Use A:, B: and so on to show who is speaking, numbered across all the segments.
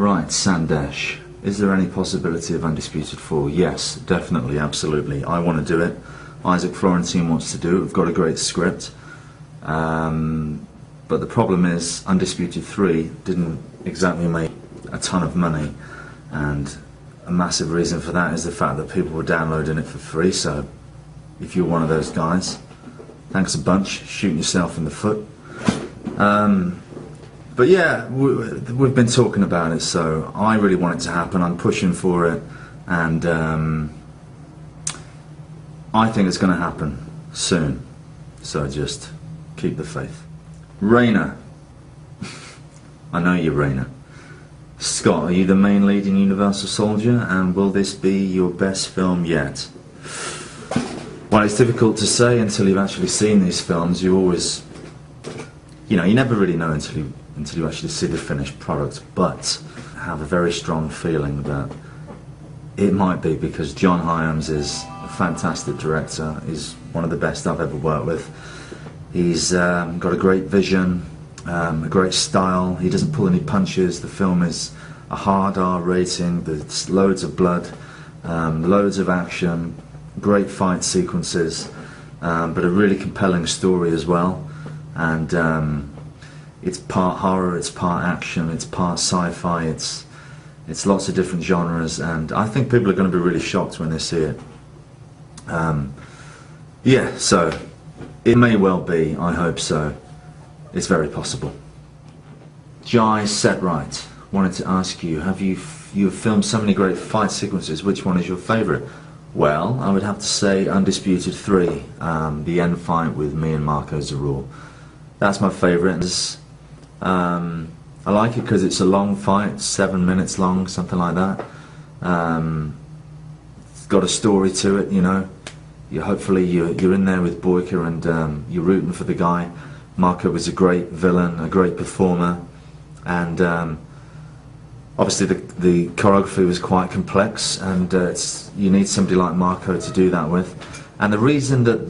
A: Right, Sandesh. Is there any possibility of Undisputed 4? Yes, definitely, absolutely. I want to do it. Isaac Florentine wants to do it. We've got a great script. But the problem is, Undisputed 3 didn't exactly make a ton of money. And a massive reason for that is the fact that people were downloading it for free. So, if you're one of those guys, thanks a bunch, shooting yourself in the foot. But yeah, we've been talking about it, so I really want it to happen. I'm pushing for it, and I think it's going to happen soon. So just keep the faith. Rainer. I know you're Rainer. Scott, are you the main lead in Universal Soldier, and will this be your best film yet? Well, it's difficult to say until you've actually seen these films. You always, you know, you never really know until you actually see the finished product, but I have a very strong feeling that it might be, because John Hyams is a fantastic director. He's one of the best I've ever worked with. He's got a great vision, a great style. He doesn't pull any punches. The film is a hard R rating. There's loads of blood, loads of action, great fight sequences, but a really compelling story as well. And it's part horror, it's part action, it's part sci-fi, it's lots of different genres, and I think people are going to be really shocked when they see it. Yeah, so it may well be, I hope so. It's very possible. Jai Setright wanted to ask you, you've filmed so many great fight sequences, which one is your favourite? Well, I would have to say Undisputed 3, the end fight with me and Marco Zarul. That's my favourite. I like it because it's a long fight, 7 minutes long, something like that. It's got a story to it, you know. Hopefully you're in there with Boyka, and you're rooting for the guy. Marco was a great villain, a great performer, and obviously the choreography was quite complex, and you need somebody like Marco to do that with. And the reason that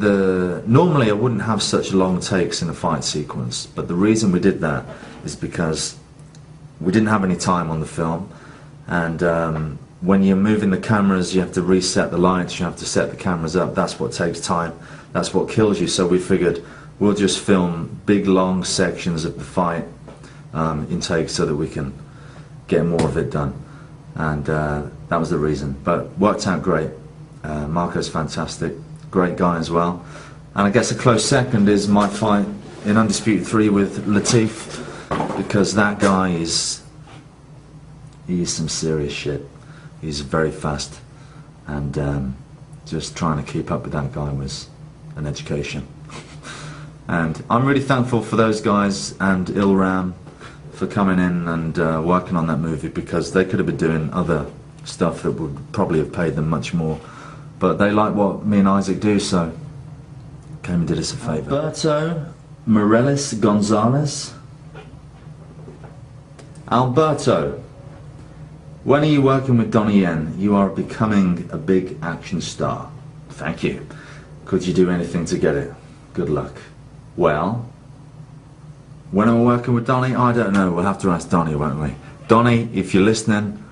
A: normally I wouldn't have such long takes in a fight sequence, but the reason we did that is because we didn't have any time on the film, and when you're moving the cameras, you have to reset the lights, you have to set the cameras up. That's what takes time, that's what kills you. So we figured we'll just film big long sections of the fight in takes so that we can get more of it done, and that was the reason. But worked out great. Marco's fantastic, great guy as well. And I guess a close second is my fight in Undisputed 3 with Latif, because that guy is some serious shit. He's very fast, and just trying to keep up with that guy was an education. And I'm really thankful for those guys and Ilram for coming in and working on that movie, because they could have been doing other stuff that would probably have paid them much more. But they like what me and Isaac do, so came and did us a favour. Alberto Morelis Gonzalez. Alberto, when are you working with Donnie Yen? You are becoming a big action star. Thank you. Could you do anything to get it? Good luck. Well, when am I working with Donnie? I don't know. We'll have to ask Donnie, won't we? Donnie, if you're listening,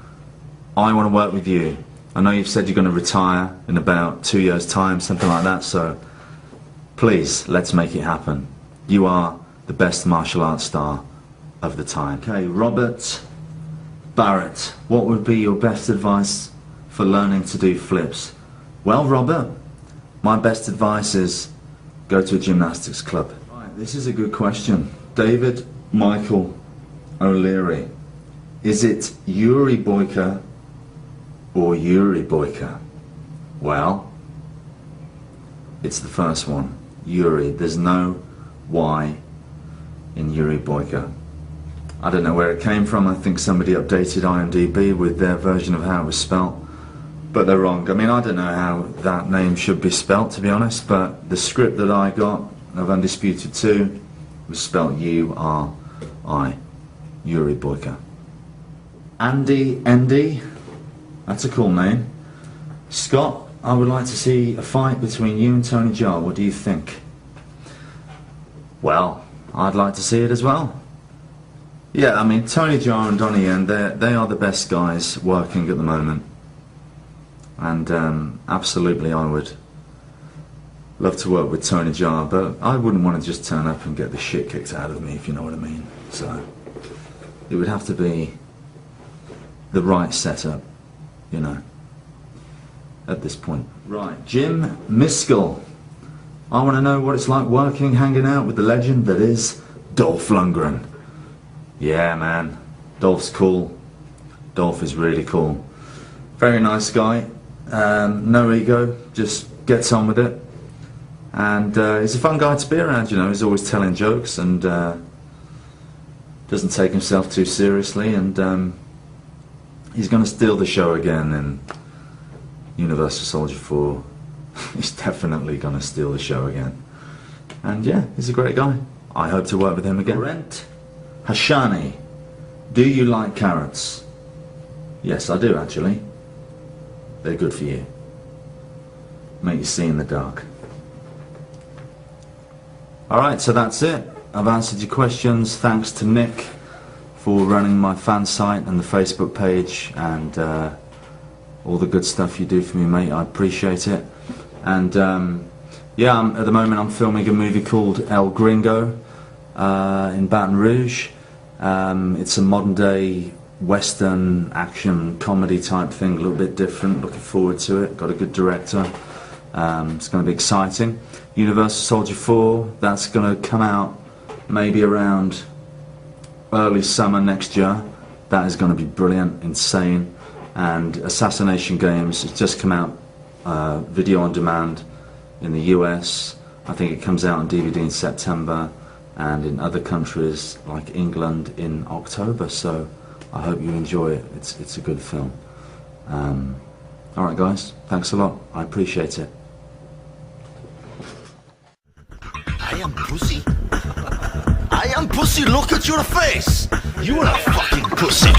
A: I want to work with you. I know you've said you're going to retire in about 2 years' time, something like that, so please, let's make it happen. You are the best martial arts star of the time. Okay, Robert Barrett, what would be your best advice for learning to do flips? Well, Robert, my best advice is go to a gymnastics club. Right, this is a good question. David Michael O'Leary. Is it Yuri Boyka or Yuri Boyka? Well, it's the first one, Yuri. There's no Y in Yuri Boyka. I don't know where it came from. I think somebody updated IMDb with their version of how it was spelt, but they're wrong. I mean, I don't know how that name should be spelt, to be honest, but the script that I got of Undisputed 2 was spelt U-R-I, Yuri Boyka. Andy, that's a cool name. Scott, I would like to see a fight between you and Tony Jaa. What do you think? Well, I'd like to see it as well. Yeah, I mean, Tony Jaa and Donnie Yen, they are the best guys working at the moment. And absolutely I would love to work with Tony Jaa, but I wouldn't want to just turn up and get the shit kicked out of me, if you know what I mean. So it would have to be the right setup, you know, at this point. Right, Jim Miskell. I want to know what it's like working, hanging out with the legend that is Dolph Lundgren. Yeah, man, Dolph's cool. Dolph is really cool. Very nice guy. No ego, just gets on with it. And he's a fun guy to be around, you know. He's always telling jokes and doesn't take himself too seriously. And he's going to steal the show again in Universal Soldier 4. He's definitely going to steal the show again. And yeah, he's a great guy. I hope to work with him again. Brent Hashani. Do you like carrots? Yes, I do actually. They're good for you. Make you see in the dark. Alright, so that's it. I've answered your questions. Thanks to Nick for running my fan site and the Facebook page and all the good stuff you do for me, mate. I appreciate it. And yeah, at the moment I'm filming a movie called El Gringo in Baton Rouge. It's a modern day Western action comedy type thing, a little bit different. Looking forward to it. Got a good director. It's going to be exciting. Universal Soldier 4, that's going to come out maybe around early summer next year. That is going to be brilliant, insane. And Assassination Games has just come out video on demand in the US. I think it comes out on DVD in September, and in other countries like England in October. So I hope you enjoy it. It's a good film. Alright guys, thanks a lot. I appreciate it.
B: I am pussy. I am pussy, look at your face. You are a fucking pussy.